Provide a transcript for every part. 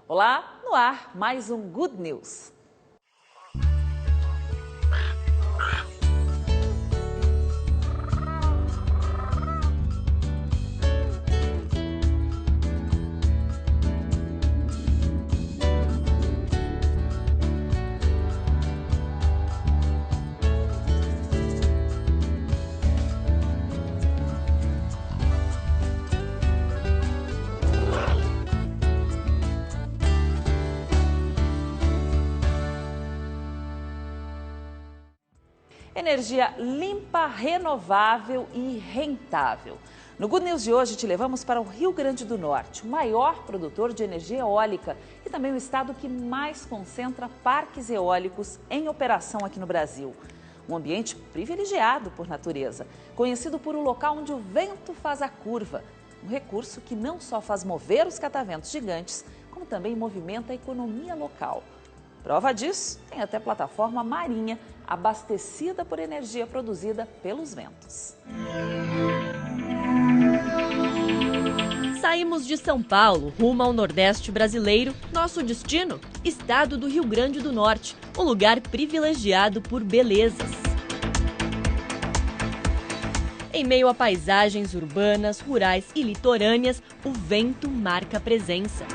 Olá, no ar, mais um Good News. Energia limpa, renovável e rentável. No Good News de hoje te levamos para o Rio Grande do Norte, o maior produtor de energia eólica e também o estado que mais concentra parques eólicos em operação aqui no Brasil. Um ambiente privilegiado por natureza, conhecido por um local onde o vento faz a curva. Um recurso que não só faz mover os cataventos gigantes, como também movimenta a economia local. Prova disso, tem até plataforma marinha abastecida por energia produzida pelos ventos. Saímos de São Paulo, rumo ao Nordeste brasileiro. Nosso destino? Estado do Rio Grande do Norte, um lugar privilegiado por belezas. Em meio a paisagens urbanas, rurais e litorâneas, o vento marca presença.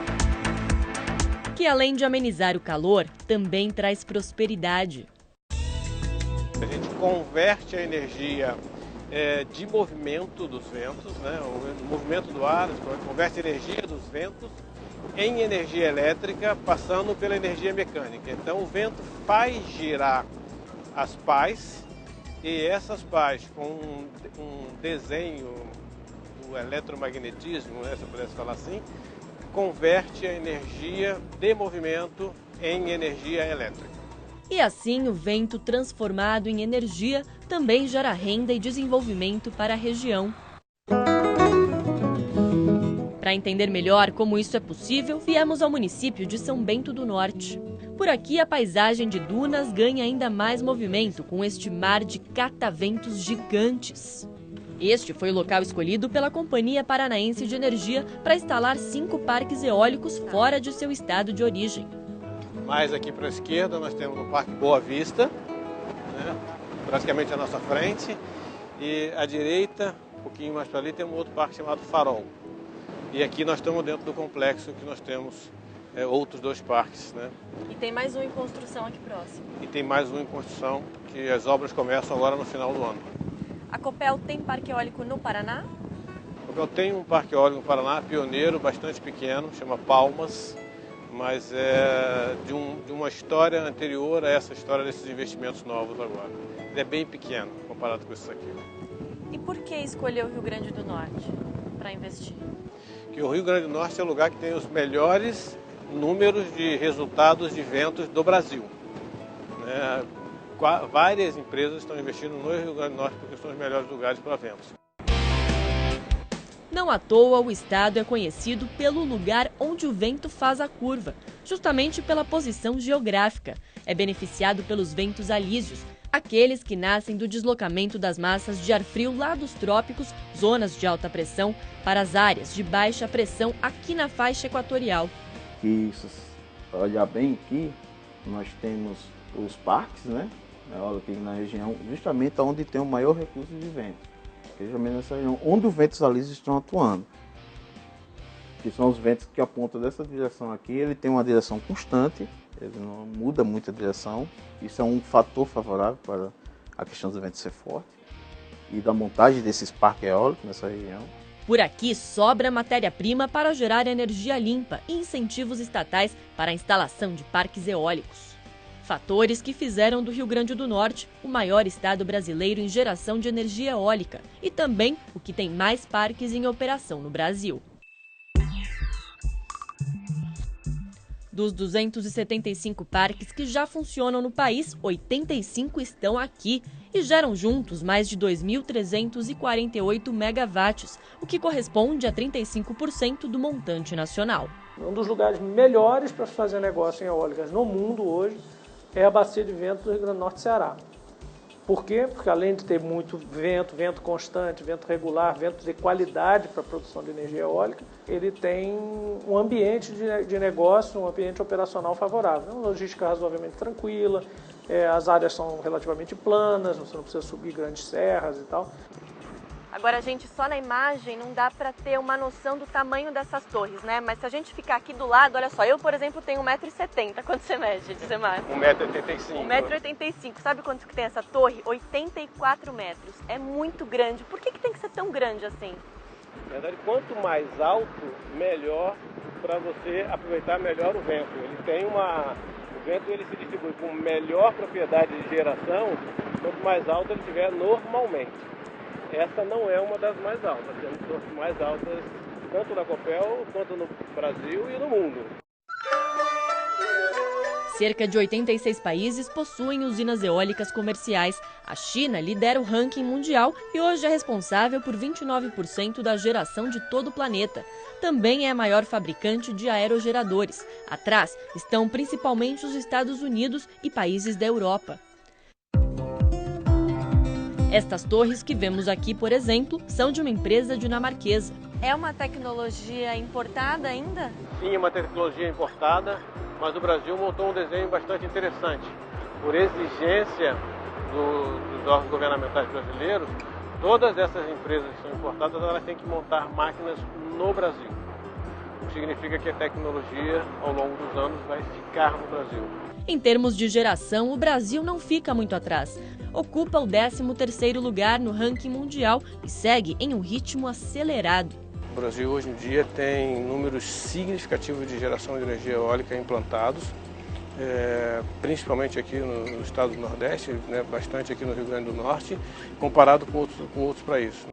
Que além de amenizar o calor, também traz prosperidade. A gente converte a energia de movimento dos ventos, né? O movimento do ar, converte a energia dos ventos em energia elétrica, passando pela energia mecânica. Então o vento faz girar as pás, e essas pás com um desenho do eletromagnetismo, né, se eu pudesse falar assim, converte a energia de movimento em energia elétrica. E assim o vento transformado em energia também gera renda e desenvolvimento para a região. Para entender melhor como isso é possível, viemos ao município de São Bento do Norte. Por aqui a paisagem de dunas ganha ainda mais movimento com este mar de cataventos gigantes. Este foi o local escolhido pela Companhia Paranaense de Energia para instalar 5 parques eólicos fora de seu estado de origem. Mais aqui para a esquerda nós temos o Parque Boa Vista, né, praticamente à nossa frente, e à direita, um pouquinho mais para ali, tem um outro parque chamado Farol. E aqui nós estamos dentro do complexo que nós temos outros 2 parques. Né? E tem mais um em construção aqui próximo. E tem mais um em construção, que as obras começam agora no final do ano. A Copel tem parque eólico no Paraná? A Copel tem um parque eólico no Paraná, pioneiro, bastante pequeno, chama Palmas, mas é de uma história anterior a essa história desses investimentos novos agora. Ele é bem pequeno comparado com isso aqui. E por que escolher o Rio Grande do Norte para investir? Porque o Rio Grande do Norte é o lugar que tem os melhores números de resultados de ventos do Brasil. Né? Várias empresas estão investindo no Rio Grande do Norte porque são os melhores lugares para ventos. Não à toa, o estado é conhecido pelo lugar onde o vento faz a curva, justamente pela posição geográfica. É beneficiado pelos ventos alísios, aqueles que nascem do deslocamento das massas de ar frio lá dos trópicos, zonas de alta pressão, para as áreas de baixa pressão aqui na faixa equatorial. Se olhar bem aqui, nós temos os parques, né? Olha aqui na região, justamente onde tem o maior recurso de vento. Justamente nessa região, onde os ventos alísios estão atuando. Que são os ventos que apontam dessa direção aqui, ele tem uma direção constante, ele não muda muito a direção. Isso é um fator favorável para a questão do vento ser forte e da montagem desses parques eólicos nessa região. Por aqui sobra matéria-prima para gerar energia limpa e incentivos estatais para a instalação de parques eólicos. Fatores que fizeram do Rio Grande do Norte o maior estado brasileiro em geração de energia eólica e também o que tem mais parques em operação no Brasil. Dos 275 parques que já funcionam no país, 85 estão aqui e geram juntos mais de 2.348 megawatts, o que corresponde a 35% do montante nacional. Um dos lugares melhores para fazer negócio em eólicas no mundo hoje é a Bacia de Vento do Rio Grande do Norte e Ceará. Por quê? Porque além de ter muito vento, vento constante, vento regular, vento de qualidade para a produção de energia eólica, ele tem um ambiente de negócio, um ambiente operacional favorável. É uma logística razoavelmente tranquila, as áreas são relativamente planas, você não precisa subir grandes serras e tal. Agora, gente, só na imagem não dá para ter uma noção do tamanho dessas torres, né? Mas se a gente ficar aqui do lado, olha só, eu, por exemplo, tenho 1,70 m. Quanto você mede, Dizemar? 1,85 m. 1,85 m. Sabe quanto que tem essa torre? 84 metros. É muito grande. Por que tem que ser tão grande assim? Na verdade, quanto mais alto, melhor para você aproveitar melhor o vento. O vento ele se distribui com melhor propriedade de geração, quanto mais alto ele tiver normalmente. Essa não é uma das mais altas, temos torres mais altas tanto na Copel quanto no Brasil e no mundo. Cerca de 86 países possuem usinas eólicas comerciais. A China lidera o ranking mundial e hoje é responsável por 29% da geração de todo o planeta. Também é a maior fabricante de aerogeradores. Atrás estão principalmente os Estados Unidos e países da Europa. Estas torres que vemos aqui, por exemplo, são de uma empresa dinamarquesa. É uma tecnologia importada ainda? Sim, é uma tecnologia importada, mas o Brasil montou um desenho bastante interessante. Por exigência dos órgãos governamentais brasileiros, todas essas empresas que são importadas, elas têm que montar máquinas no Brasil. O que significa que a tecnologia, ao longo dos anos, vai ficar no Brasil. Em termos de geração, o Brasil não fica muito atrás. Ocupa o 13º lugar no ranking mundial e segue em um ritmo acelerado. O Brasil hoje em dia tem números significativos de geração de energia eólica implantados, principalmente aqui no estado do Nordeste, né, bastante aqui no Rio Grande do Norte, comparado com outros países.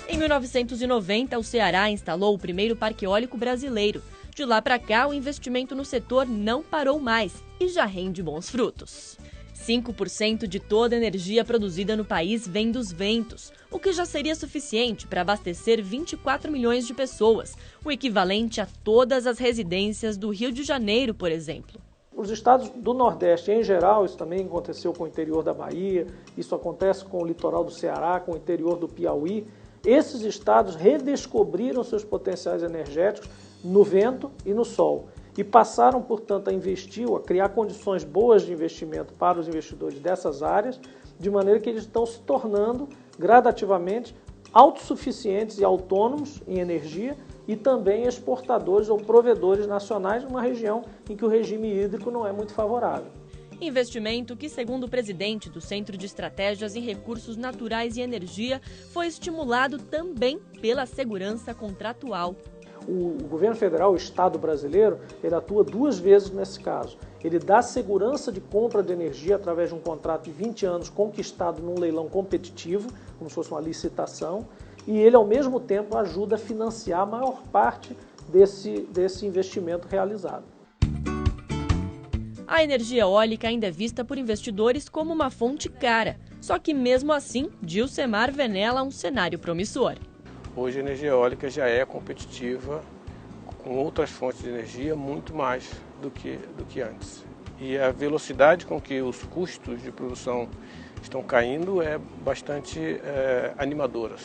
Em 1990, o Ceará instalou o primeiro parque eólico brasileiro. De lá para cá, o investimento no setor não parou mais e já rende bons frutos. 5% de toda a energia produzida no país vem dos ventos, o que já seria suficiente para abastecer 24 milhões de pessoas, o equivalente a todas as residências do Rio de Janeiro, por exemplo. Os estados do Nordeste, em geral, isso também aconteceu com o interior da Bahia, isso acontece com o litoral do Ceará, com o interior do Piauí. Esses estados redescobriram seus potenciais energéticos no vento e no sol e passaram, portanto, a investir, a criar condições boas de investimento para os investidores dessas áreas, de maneira que eles estão se tornando gradativamente autossuficientes e autônomos em energia e também exportadores ou provedores nacionais numa região em que o regime hídrico não é muito favorável. Investimento que, segundo o presidente do Centro de Estratégias em Recursos Naturais e Energia, foi estimulado também pela segurança contratual. O governo federal, o Estado brasileiro, ele atua duas vezes nesse caso. Ele dá segurança de compra de energia através de um contrato de 20 anos conquistado num leilão competitivo, como se fosse uma licitação, e ele, ao mesmo tempo, ajuda a financiar a maior parte desse investimento realizado. A energia eólica ainda é vista por investidores como uma fonte cara. Só que, mesmo assim, Dilcemar venela um cenário promissor. Hoje a energia eólica já é competitiva com outras fontes de energia muito mais do que antes. E a velocidade com que os custos de produção estão caindo é bastante animadora.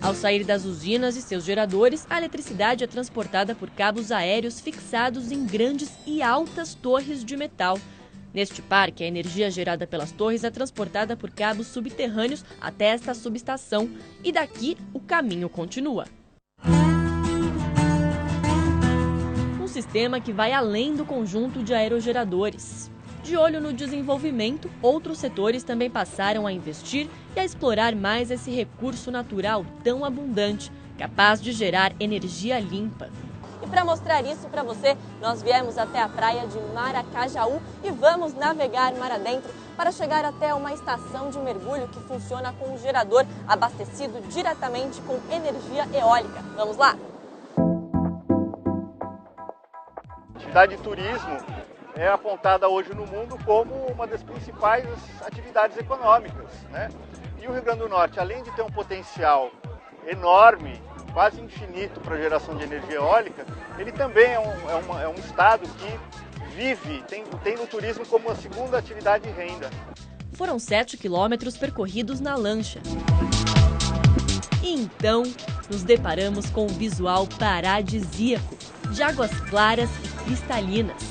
Ao sair das usinas e seus geradores, a eletricidade é transportada por cabos aéreos fixados em grandes e altas torres de metal. Neste parque, a energia gerada pelas torres é transportada por cabos subterrâneos até esta subestação e daqui o caminho continua. Um sistema que vai além do conjunto de aerogeradores. De olho no desenvolvimento, outros setores também passaram a investir e a explorar mais esse recurso natural tão abundante, capaz de gerar energia limpa. E para mostrar isso para você, nós viemos até a praia de Maracajaú e vamos navegar mar adentro para chegar até uma estação de mergulho que funciona com um gerador abastecido diretamente com energia eólica. Vamos lá? A atividade de turismo é apontada hoje no mundo como uma das principais atividades econômicas, né? E o Rio Grande do Norte, além de ter um potencial enorme, quase infinito para a geração de energia eólica, ele também é um estado que vive, tem no turismo como uma segunda atividade de renda. Foram 7 quilômetros percorridos na lancha. E então, nos deparamos com um visual paradisíaco, de águas claras e cristalinas.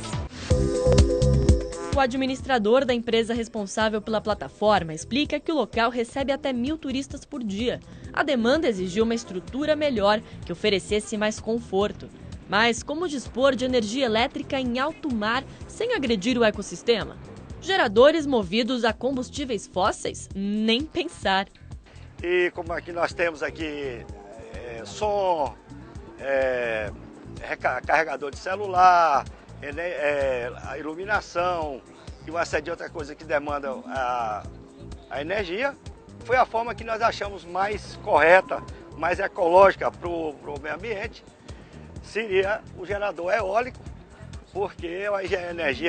O administrador da empresa responsável pela plataforma explica que o local recebe até 1.000 turistas por dia. A demanda exigiu uma estrutura melhor, que oferecesse mais conforto. Mas como dispor de energia elétrica em alto mar sem agredir o ecossistema? Geradores movidos a combustíveis fósseis? Nem pensar. E como aqui nós temos aqui som, carregador de celular, a iluminação e uma série de outras coisas que demandam a energia, foi a forma que nós achamos mais correta, mais ecológica para o meio ambiente, seria o gerador eólico, porque é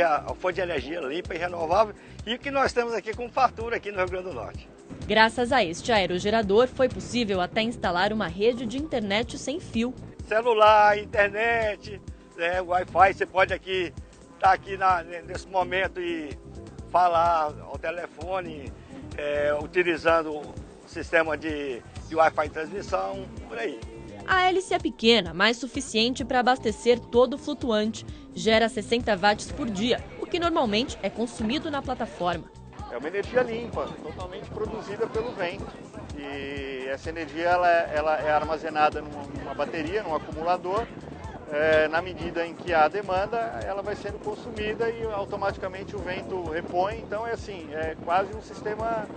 a fonte de energia limpa e renovável e que nós temos aqui com fartura aqui no Rio Grande do Norte. Graças a este aerogerador, foi possível até instalar uma rede de internet sem fio. Celular, internet, Wi-Fi, você pode estar aqui nesse momento e falar ao telefone, utilizando o sistema de Wi-Fi transmissão, por aí. A hélice é pequena, mas suficiente para abastecer todo o flutuante. Gera 60 watts por dia, o que normalmente é consumido na plataforma. É uma energia limpa, totalmente produzida pelo vento. E essa energia ela é armazenada numa bateria, num acumulador. Na medida em que há demanda, ela vai sendo consumida e automaticamente o vento repõe. Então é quase um sistema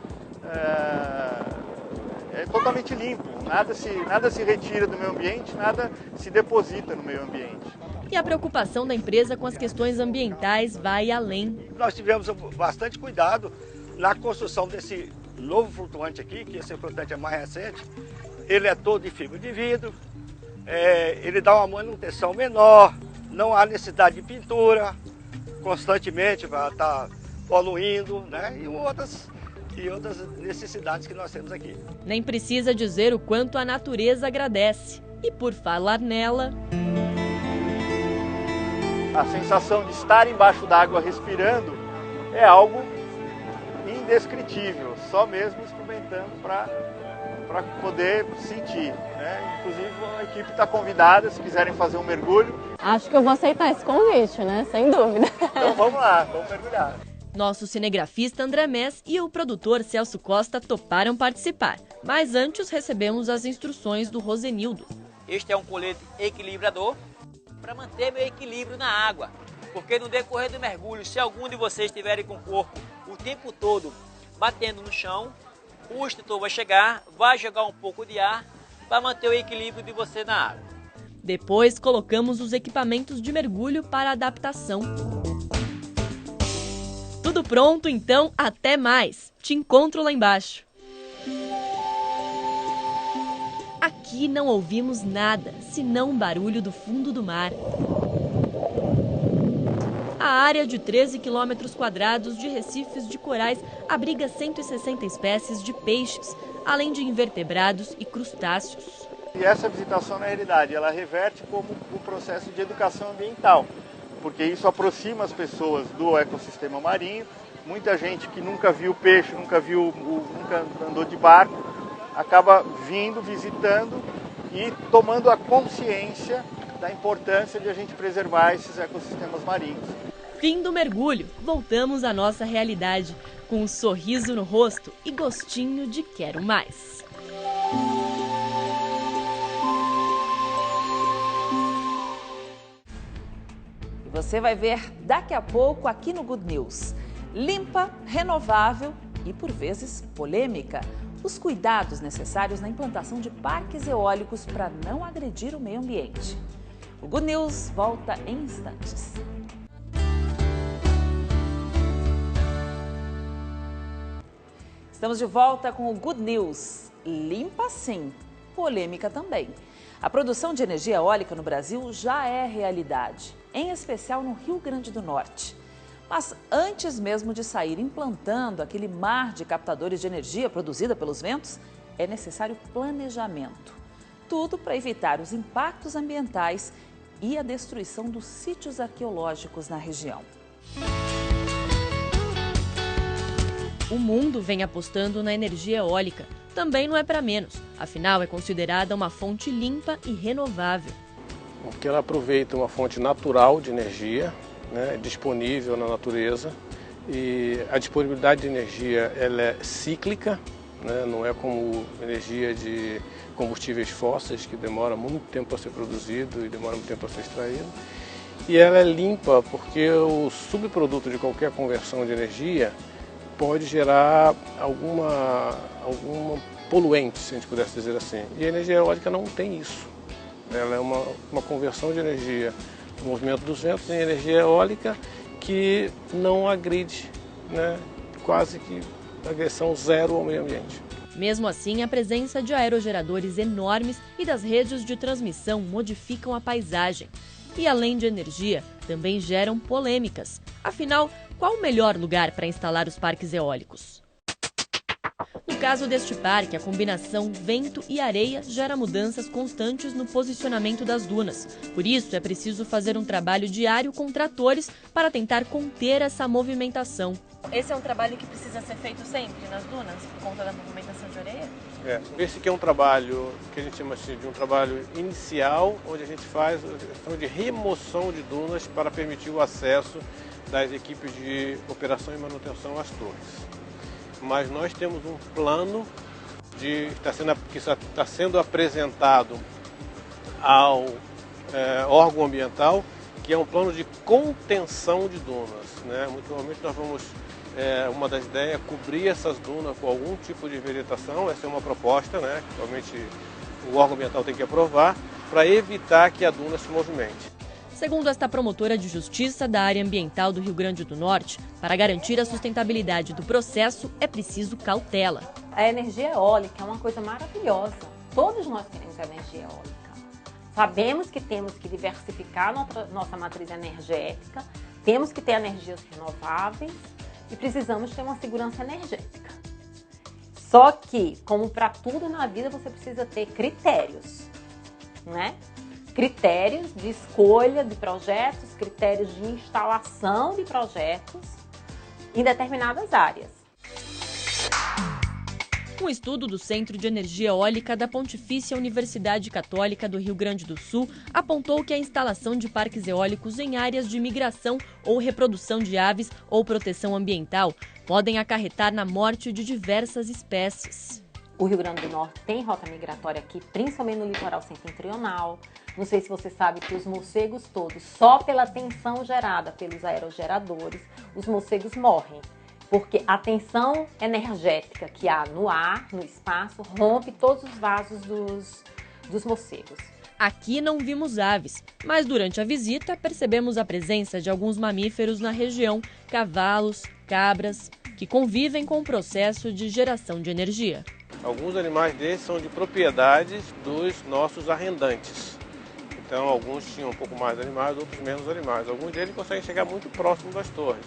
totalmente limpo. Nada se retira do meio ambiente, nada se deposita no meio ambiente. E a preocupação da empresa com as questões ambientais vai além. Nós tivemos bastante cuidado na construção desse novo flutuante aqui, que esse flutuante é mais recente. Ele é todo de fibra de vidro, ele dá uma manutenção menor, não há necessidade de pintura, constantemente vai estar poluindo, né? E outras necessidades que nós temos aqui. Nem precisa dizer o quanto a natureza agradece. E por falar nela... A sensação de estar embaixo d'água respirando é algo indescritível, só mesmo experimentando para poder sentir, né? Inclusive a equipe está convidada, se quiserem fazer um mergulho. Acho que eu vou aceitar esse convite, né? Sem dúvida. Então vamos lá, vamos mergulhar. Nosso cinegrafista André Mess e o produtor Celso Costa toparam participar, mas antes recebemos as instruções do Rosenildo. Este é um colete equilibrador para manter meu equilíbrio na água, porque no decorrer do mergulho, se algum de vocês estiverem com o corpo o tempo todo batendo no chão, o extintor vai chegar, vai jogar um pouco de ar para manter o equilíbrio de você na água. Depois colocamos os equipamentos de mergulho para adaptação. Tudo pronto, então até mais. Te encontro lá embaixo. Aqui não ouvimos nada, senão um barulho do fundo do mar. A área de 13 quilômetros quadrados de recifes de corais abriga 160 espécies de peixes, além de invertebrados e crustáceos. E essa visitação, na realidade, ela reverte como o processo de educação ambiental, porque isso aproxima as pessoas do ecossistema marinho. Muita gente que nunca viu peixe, nunca andou de barco, acaba vindo, visitando e tomando a consciência da importância de a gente preservar esses ecossistemas marinhos. Fim do mergulho, voltamos à nossa realidade, com um sorriso no rosto e gostinho de quero mais. E você vai ver daqui a pouco aqui no Good News. Limpa, renovável e, por vezes, polêmica. Os cuidados necessários na implantação de parques eólicos para não agredir o meio ambiente. O Good News volta em instantes. Estamos de volta com o Good News. Limpa sim, polêmica também. A produção de energia eólica no Brasil já é realidade, em especial no Rio Grande do Norte. Mas antes mesmo de sair implantando aquele mar de captadores de energia produzida pelos ventos, é necessário planejamento. Tudo para evitar os impactos ambientais e a destruição dos sítios arqueológicos na região. O mundo vem apostando na energia eólica. Também não é para menos, afinal é considerada uma fonte limpa e renovável. Porque ela aproveita uma fonte natural de energia, né, disponível na natureza, e a disponibilidade de energia ela é cíclica, né, não é como energia de combustíveis fósseis, que demora muito tempo para ser produzido e demora muito tempo para ser extraído. E ela é limpa porque o subproduto de qualquer conversão de energia pode gerar alguma poluente, se a gente pudesse dizer assim. E a energia eólica não tem isso. Ela é uma conversão de energia do movimento dos ventos em energia eólica que não agride, né? Quase que agressão zero ao meio ambiente. Mesmo assim, a presença de aerogeradores enormes e das redes de transmissão modificam a paisagem. E além de energia, também geram polêmicas. Afinal, qual o melhor lugar para instalar os parques eólicos? No caso deste parque, a combinação vento e areia gera mudanças constantes no posicionamento das dunas. Por isso, é preciso fazer um trabalho diário com tratores para tentar conter essa movimentação. Esse é um trabalho que precisa ser feito sempre nas dunas, por conta da movimentação de areia? Esse aqui é um trabalho que a gente chama assim, de um trabalho inicial, onde a gente faz a questão de remoção de dunas para permitir o acesso das equipes de operação e manutenção às torres. Mas nós temos um plano que está sendo apresentado ao órgão ambiental, que é um plano de contenção de dunas, né? Muito provavelmente nós vamos, uma das ideias, cobrir essas dunas com algum tipo de vegetação. Essa é uma proposta, né? Que provavelmente o órgão ambiental tem que aprovar, para evitar que a duna se movimente. Segundo esta promotora de justiça da área ambiental do Rio Grande do Norte, para garantir a sustentabilidade do processo é preciso cautela. A energia eólica é uma coisa maravilhosa. Todos nós queremos energia eólica. Sabemos que temos que diversificar nossa matriz energética, temos que ter energias renováveis e precisamos ter uma segurança energética. Só que, como para tudo na vida, você precisa ter critérios, né? Critérios de escolha de projetos, critérios de instalação de projetos em determinadas áreas. Um estudo do Centro de Energia Eólica da Pontifícia Universidade Católica do Rio Grande do Sul apontou que a instalação de parques eólicos em áreas de migração ou reprodução de aves ou proteção ambiental podem acarretar na morte de diversas espécies. O Rio Grande do Norte tem rota migratória aqui, principalmente no litoral setentrional. Não sei se você sabe que os morcegos todos, só pela tensão gerada pelos aerogeradores, os morcegos morrem. Porque a tensão energética que há no ar, no espaço, rompe todos os vasos dos morcegos. Aqui não vimos aves, mas durante a visita percebemos a presença de alguns mamíferos na região, cavalos, cabras, que convivem com o processo de geração de energia. Alguns animais desses são de propriedades dos nossos arrendantes. Então, alguns tinham um pouco mais de animais, outros menos animais. Alguns deles conseguem chegar muito próximo das torres.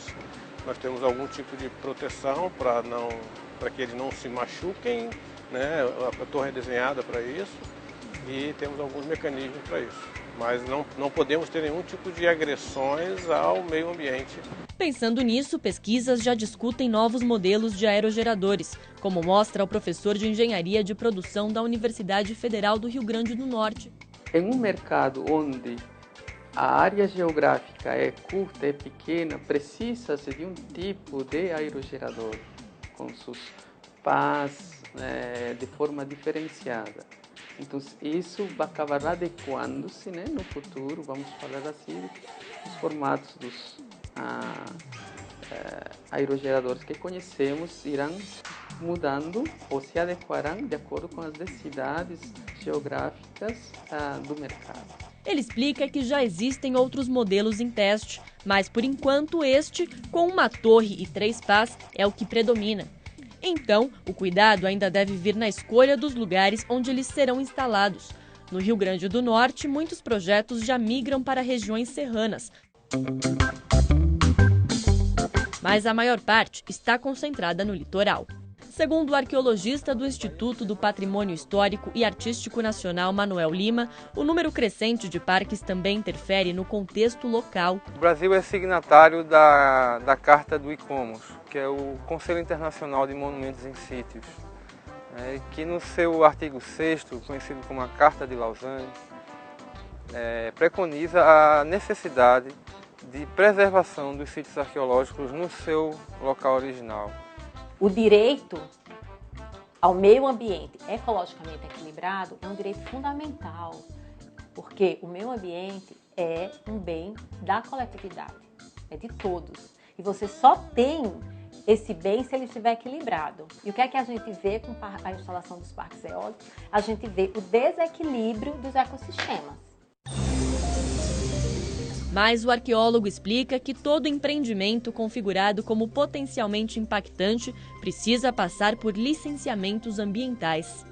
Nós temos algum tipo de proteção para que eles não se machuquem, né? A torre é desenhada para isso e temos alguns mecanismos para isso. Mas não podemos ter nenhum tipo de agressões ao meio ambiente. Pensando nisso, pesquisas já discutem novos modelos de aerogeradores, como mostra o professor de Engenharia de Produção da Universidade Federal do Rio Grande do Norte. Em um mercado onde a área geográfica é curta, é pequena, precisa-se de um tipo de aerogerador com seus pás de forma diferenciada. Então, isso vai acabar adequando-se, né, no futuro, vamos falar assim, os formatos dos aerogeradores que conhecemos irão mudando ou se adequarão de acordo com as necessidades geográficas do mercado. Ele explica que já existem outros modelos em teste, mas por enquanto este, com uma torre e 3 pás, é o que predomina. Então, o cuidado ainda deve vir na escolha dos lugares onde eles serão instalados. No Rio Grande do Norte, muitos projetos já migram para regiões serranas. Mas a maior parte está concentrada no litoral. Segundo o arqueologista do Instituto do Patrimônio Histórico e Artístico Nacional, Manuel Lima, o número crescente de parques também interfere no contexto local. O Brasil é signatário da Carta do ICOMOS, que é o Conselho Internacional de Monumentos em Sítios, que no seu artigo 6º, conhecido como a Carta de Lausanne, preconiza a necessidade de preservação dos sítios arqueológicos no seu local original. O direito ao meio ambiente ecologicamente equilibrado é um direito fundamental, porque o meio ambiente é um bem da coletividade, é de todos. E você só tem esse bem se ele estiver equilibrado. E o que é que a gente vê com a instalação dos parques eólicos? A gente vê o desequilíbrio dos ecossistemas. Mas o arqueólogo explica que todo empreendimento configurado como potencialmente impactante precisa passar por licenciamentos ambientais.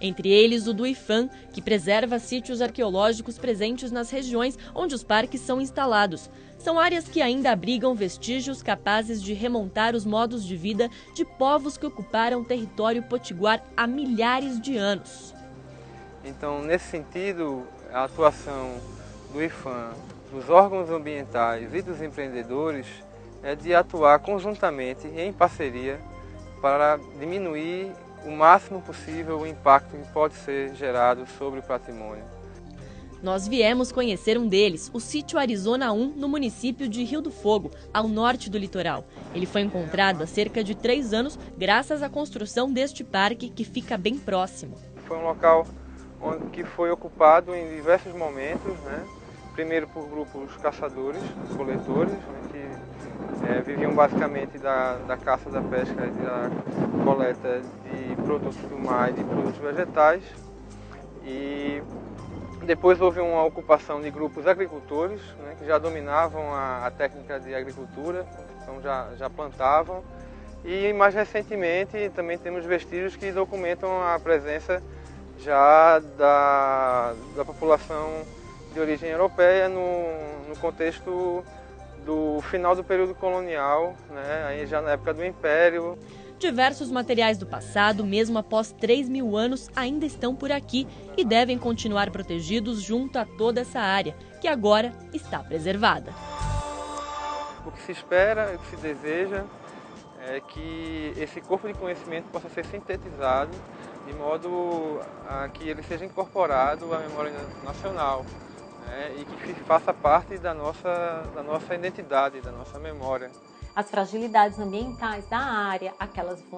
Entre eles o do IPHAN, que preserva sítios arqueológicos presentes nas regiões onde os parques são instalados. São áreas que ainda abrigam vestígios capazes de remontar os modos de vida de povos que ocuparam território potiguar há milhares de anos. Então, nesse sentido, a atuação do IPHAN, dos órgãos ambientais e dos empreendedores é de atuar conjuntamente em parceria para diminuir o máximo possível o impacto que pode ser gerado sobre o patrimônio. Nós viemos conhecer um deles, o sítio Arizona 1, no município de Rio do Fogo, ao norte do litoral. Ele foi encontrado há cerca de 3 anos graças à construção deste parque, que fica bem próximo. Foi um local que foi ocupado em diversos momentos, primeiro por grupos caçadores, coletores, que viviam basicamente da caça, da pesca e da coleta de produtos do mar e de produtos vegetais. E depois houve uma ocupação de grupos agricultores, que já dominavam a técnica de agricultura, então já plantavam. E mais recentemente também temos vestígios que documentam a presença já da população de origem europeia no contexto do final do período colonial, aí já na época do Império. Diversos materiais do passado, mesmo após 3.000 anos, ainda estão por aqui e devem continuar protegidos junto a toda essa área, que agora está preservada. O que se espera, o que se deseja, é que esse corpo de conhecimento possa ser sintetizado de modo a que ele seja incorporado à memória nacional. E que faça parte da nossa identidade, da nossa memória. As fragilidades ambientais da área,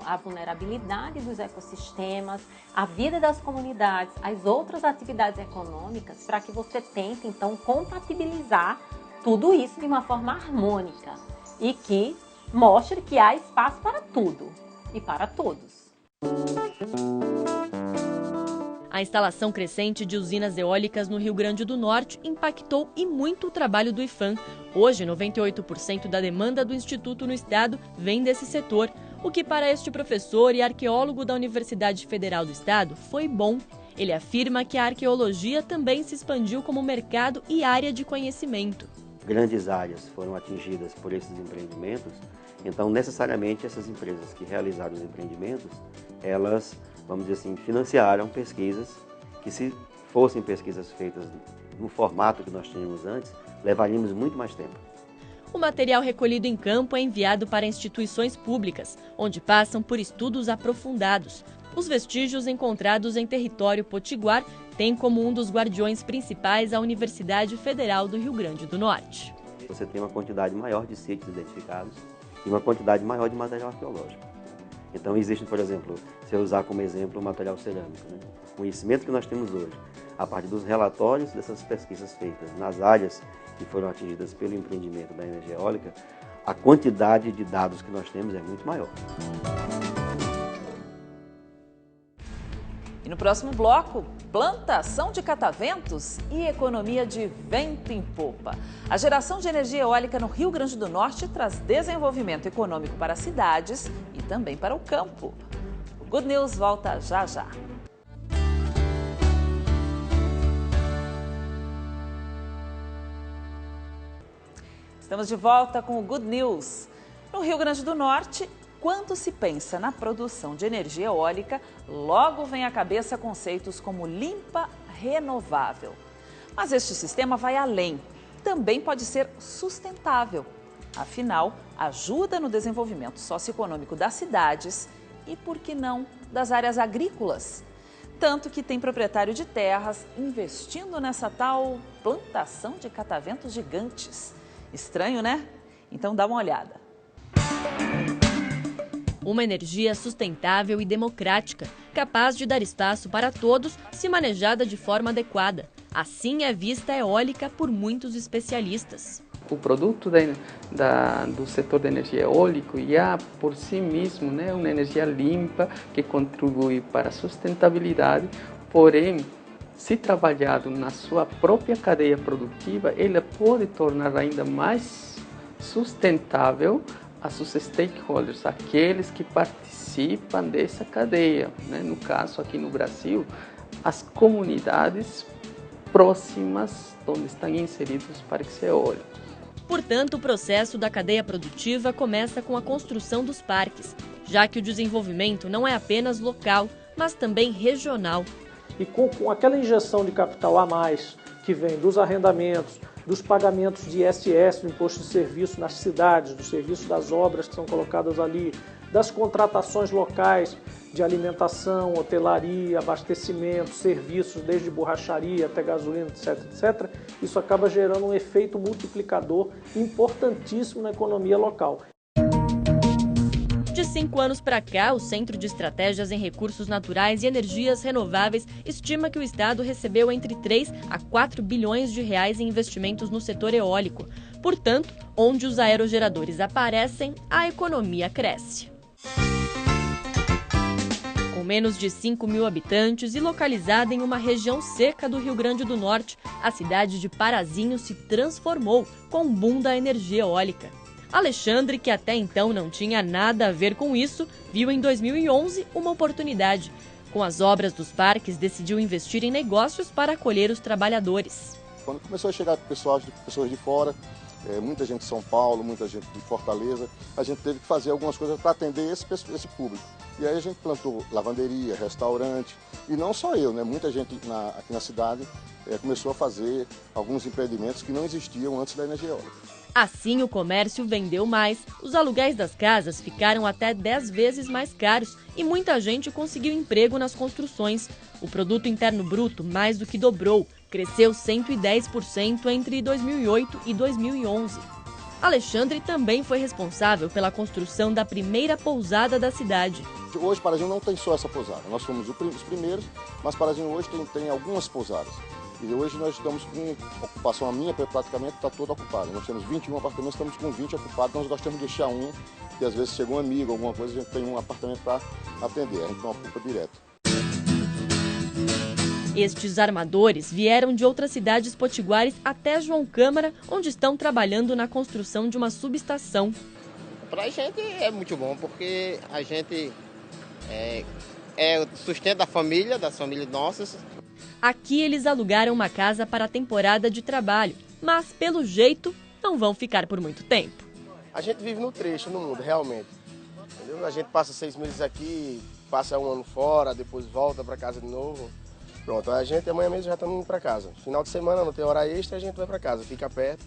a vulnerabilidade dos ecossistemas, a vida das comunidades, as outras atividades econômicas, para que você tente, então, compatibilizar tudo isso de uma forma harmônica e que mostre que há espaço para tudo e para todos. A instalação crescente de usinas eólicas no Rio Grande do Norte impactou e muito o trabalho do IPHAN. Hoje, 98% da demanda do Instituto no estado vem desse setor, o que para este professor e arqueólogo da Universidade Federal do Estado foi bom. Ele afirma que a arqueologia também se expandiu como mercado e área de conhecimento. Grandes áreas foram atingidas por esses empreendimentos, então necessariamente essas empresas que realizaram os empreendimentos, elas, vamos dizer assim, financiaram pesquisas que, se fossem pesquisas feitas no formato que nós tínhamos antes, levaríamos muito mais tempo. O material recolhido em campo é enviado para instituições públicas, onde passam por estudos aprofundados. Os vestígios encontrados em território potiguar têm como um dos guardiões principais a Universidade Federal do Rio Grande do Norte. Você tem uma quantidade maior de sítios identificados e uma quantidade maior de material arqueológico. Então existe, por exemplo, se eu usar como exemplo o material cerâmico, o conhecimento que nós temos hoje, a partir dos relatórios dessas pesquisas feitas nas áreas que foram atingidas pelo empreendimento da energia eólica, a quantidade de dados que nós temos é muito maior. E no próximo bloco, plantação de cataventos e economia de vento em popa. A geração de energia eólica no Rio Grande do Norte traz desenvolvimento econômico para as cidades e também para o campo. O Good News volta já já. Estamos de volta com o Good News. No Rio Grande do Norte, quando se pensa na produção de energia eólica, logo vem à cabeça conceitos como limpa, renovável. Mas este sistema vai além. Também pode ser sustentável. Afinal, ajuda no desenvolvimento socioeconômico das cidades e, por que não, das áreas agrícolas. Tanto que tem proprietário de terras investindo nessa tal plantação de cataventos gigantes. Estranho, né? Então dá uma olhada. Uma energia sustentável e democrática, capaz de dar espaço para todos se manejada de forma adequada. Assim é vista a eólica por muitos especialistas. O produto do setor da energia eólica já por si mesmo, né, uma energia limpa que contribui para a sustentabilidade, porém, se trabalhado na sua própria cadeia produtiva, ele pode tornar ainda mais sustentável a seus stakeholders, aqueles que participam dessa cadeia. Né? No caso, aqui no Brasil, as comunidades próximas onde estão inseridos os parques eólicos. Portanto, o processo da cadeia produtiva começa com a construção dos parques, já que o desenvolvimento não é apenas local, mas também regional. E com aquela injeção de capital a mais que vem dos arrendamentos, dos pagamentos de ISS, do imposto de serviço nas cidades, do serviço das obras que são colocadas ali, das contratações locais de alimentação, hotelaria, abastecimento, serviços, desde borracharia até gasolina, etc., etc., isso acaba gerando um efeito multiplicador importantíssimo na economia local. De 5 anos para cá, o Centro de Estratégias em Recursos Naturais e Energias Renováveis estima que o Estado recebeu entre 3 a 4 bilhões de reais em investimentos no setor eólico. Portanto, onde os aerogeradores aparecem, a economia cresce. Com menos de 5 mil habitantes e localizada em uma região seca do Rio Grande do Norte, a cidade de Parazinho se transformou com o boom da energia eólica. Alexandre, que até então não tinha nada a ver com isso, viu em 2011 uma oportunidade. Com as obras dos parques, decidiu investir em negócios para acolher os trabalhadores. Quando começou a chegar pessoas de fora, muita gente de São Paulo, muita gente de Fortaleza, a gente teve que fazer algumas coisas para atender esse público. E aí a gente plantou lavanderia, restaurante, e não só eu, né? Muita gente aqui na cidade começou a fazer alguns empreendimentos que não existiam antes da energia eólica. Assim, o comércio vendeu mais, os aluguéis das casas ficaram até 10 vezes mais caros e muita gente conseguiu emprego nas construções. O produto interno bruto mais do que dobrou, cresceu 110% entre 2008 e 2011. Alexandre também foi responsável pela construção da primeira pousada da cidade. Hoje, Parazinho não tem só essa pousada, nós fomos os primeiros, mas Parazinho hoje tem algumas pousadas. E hoje nós estamos com ocupação, a minha praticamente está toda ocupada. Nós temos 21 apartamentos, estamos com 20 ocupados, nós gostamos de deixar um, e às vezes chega um amigo, alguma coisa, a gente tem um apartamento para atender, a gente não ocupa direto. Estes armadores vieram de outras cidades potiguares até João Câmara, onde estão trabalhando na construção de uma subestação. Para a gente é muito bom, porque a gente é o sustento das famílias nossas. Aqui eles alugaram uma casa para a temporada de trabalho, mas pelo jeito não vão ficar por muito tempo. A gente vive no trecho, no mundo, realmente. Entendeu? A gente passa 6 meses aqui, passa 1 ano fora, depois volta para casa de novo. Pronto, a gente amanhã mesmo já estamos indo para casa. Final de semana não tem hora extra, a gente vai para casa. Fica perto,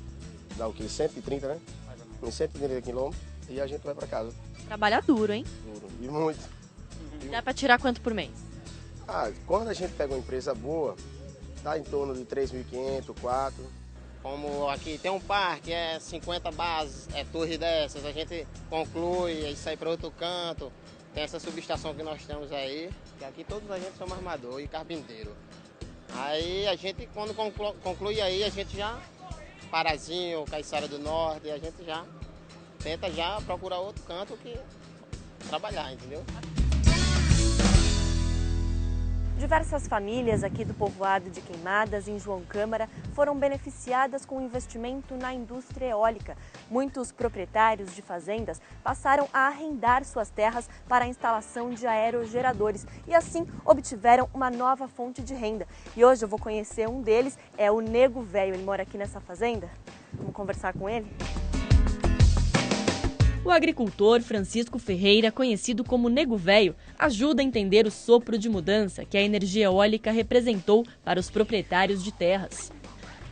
dá o quê? 130, né? Uns 130 quilômetros e a gente vai para casa. Trabalha duro, hein? Duro, e muito. Dá para tirar quanto por mês? Quando a gente pega uma empresa boa, dá em torno de 3.500, 4. Como aqui tem um parque, 50 bases, torre dessas, a gente conclui e sai para outro canto. Tem essa subestação que nós temos aí, que aqui todos a gente somos armador e carpinteiro. Aí a gente, quando conclui aí, a gente já, Parazinho, Caiçara do Norte, a gente já tenta já procurar outro canto que trabalhar, entendeu? Diversas famílias aqui do povoado de Queimadas, em João Câmara, foram beneficiadas com o investimento na indústria eólica. Muitos proprietários de fazendas passaram a arrendar suas terras para a instalação de aerogeradores e assim obtiveram uma nova fonte de renda. E hoje eu vou conhecer um deles, é o Nego Velho. Ele mora aqui nessa fazenda. Vamos conversar com ele? O agricultor Francisco Ferreira, conhecido como Nego Velho, ajuda a entender o sopro de mudança que a energia eólica representou para os proprietários de terras.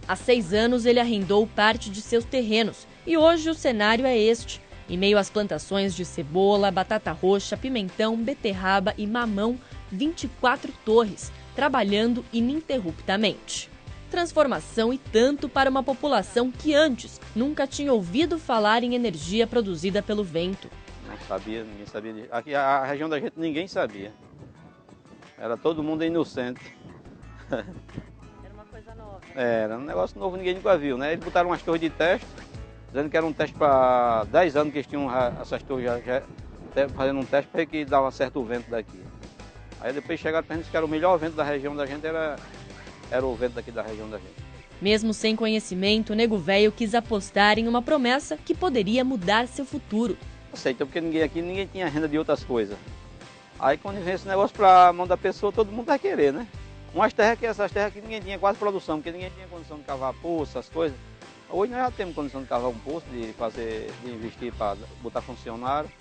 Há 6 anos ele arrendou parte de seus terrenos e hoje o cenário é este. Em meio às plantações de cebola, batata roxa, pimentão, beterraba e mamão, 24 torres, trabalhando ininterruptamente. Transformação e tanto para uma população que antes nunca tinha ouvido falar em energia produzida pelo vento. Não sabia, ninguém sabia. Aqui a região da gente ninguém sabia. Era todo mundo inocente. Era uma coisa nova. Era um negócio novo, ninguém nunca viu, né? Eles botaram umas torres de teste, dizendo que era um teste para 10 anos que eles tinham essas torres já fazendo um teste para ver que dava certo o vento daqui. Aí depois chegaram para a gente que era o melhor vento da região da gente, era o vento daqui da região da gente. Mesmo sem conhecimento, o Nego Velho quis apostar em uma promessa que poderia mudar seu futuro. Aceita, porque ninguém tinha renda de outras coisas. Aí quando vem esse negócio para a mão da pessoa, todo mundo vai querer, né? Essas terras que ninguém tinha quase produção, porque ninguém tinha condição de cavar poço, essas coisas. Hoje nós já temos condição de cavar um poço, de investir para botar funcionário,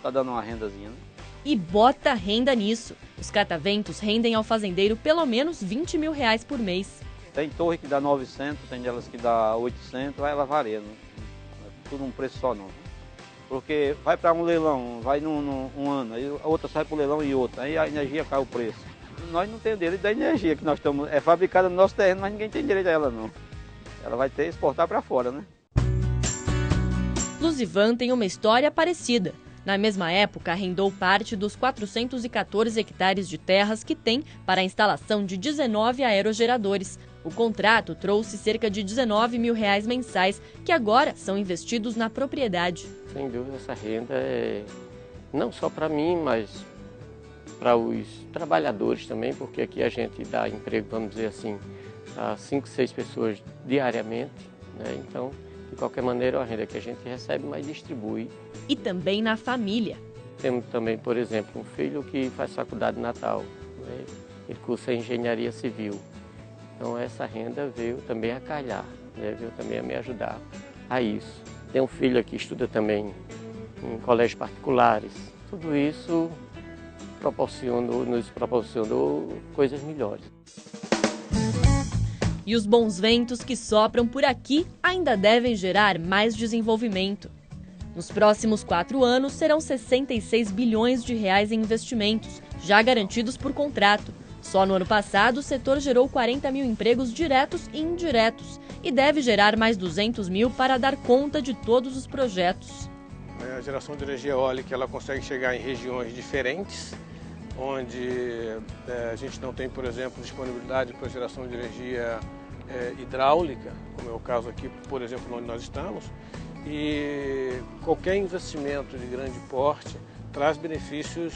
tá dando uma rendazinha, né? E bota renda nisso. Os cataventos rendem ao fazendeiro pelo menos R$20 mil por mês. Tem torre que dá 900, tem delas que dá 800, aí ela varia, não é tudo um preço só não. Porque vai para um leilão, vai um ano, aí a outra sai para o leilão e outra, aí a energia cai o preço. Nós não temos direito da energia que nós estamos, é fabricada no nosso terreno, mas ninguém tem direito a ela não. Ela vai ter que exportar para fora, né? Luzivan tem uma história parecida. Na mesma época, arrendou parte dos 414 hectares de terras que tem para a instalação de 19 aerogeradores. O contrato trouxe cerca de R$19 mil mensais, que agora são investidos na propriedade. Sem dúvida, essa renda é não só para mim, mas para os trabalhadores também, porque aqui a gente dá emprego, vamos dizer assim, a 5, 6 pessoas diariamente, né? Então, de qualquer maneira, é uma renda que a gente recebe, mas distribui. E também na família. Temos também, por exemplo, um filho que faz faculdade de Natal, né? Ele cursa engenharia civil. Então essa renda veio também a calhar, né? Veio também a me ajudar a isso. Tem um filho aqui que estuda também em colégios particulares. Tudo isso nos proporcionou coisas melhores. E os bons ventos que sopram por aqui ainda devem gerar mais desenvolvimento. Nos próximos 4 anos, serão 66 bilhões de reais em investimentos, já garantidos por contrato. Só no ano passado, o setor gerou 40 mil empregos diretos e indiretos e deve gerar mais 200 mil para dar conta de todos os projetos. A geração de energia eólica ela consegue chegar em regiões diferentes, onde a gente não tem, por exemplo, disponibilidade para geração de energia hidráulica, como é o caso aqui, por exemplo, onde nós estamos. E qualquer investimento de grande porte traz benefícios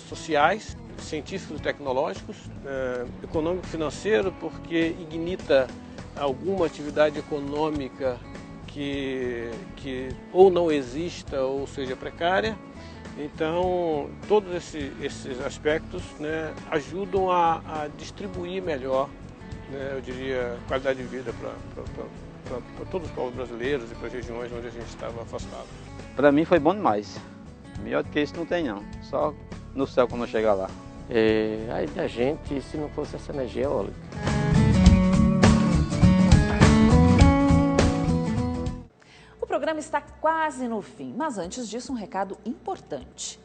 sociais, científicos e tecnológicos, econômico-financeiro, porque ignita alguma atividade econômica que ou não exista ou seja precária. Então, todos esses aspectos, né, ajudam a distribuir melhor, né, eu diria, qualidade de vida para todos os povos brasileiros e para as regiões onde a gente estava afastado. Para mim foi bom demais. Melhor do que isso não tem não, só no céu quando eu chegar lá. Aí da gente, se não fosse essa energia eólica. O programa está quase no fim, mas antes disso um recado importante.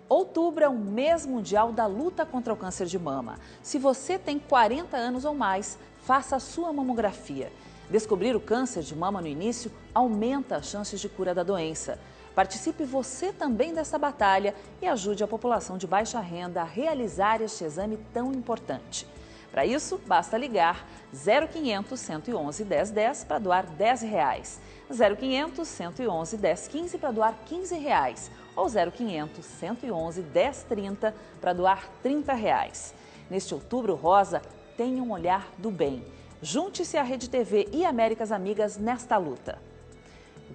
Outubro é o mês mundial da luta contra o câncer de mama. Se você tem 40 anos ou mais, faça a sua mamografia. Descobrir o câncer de mama no início aumenta as chances de cura da doença. Participe você também dessa batalha e ajude a população de baixa renda a realizar este exame tão importante. Para isso, basta ligar 0500 111 1010 para doar R$10, 0500 111 1015 para doar R$15 ou 0500 111 1030 para doar R$30. Neste Outubro Rosa, tenha um olhar do bem. Junte-se à Rede TV e Américas Amigas nesta luta.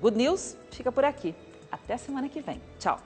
Good News fica por aqui. Até semana que vem. Tchau.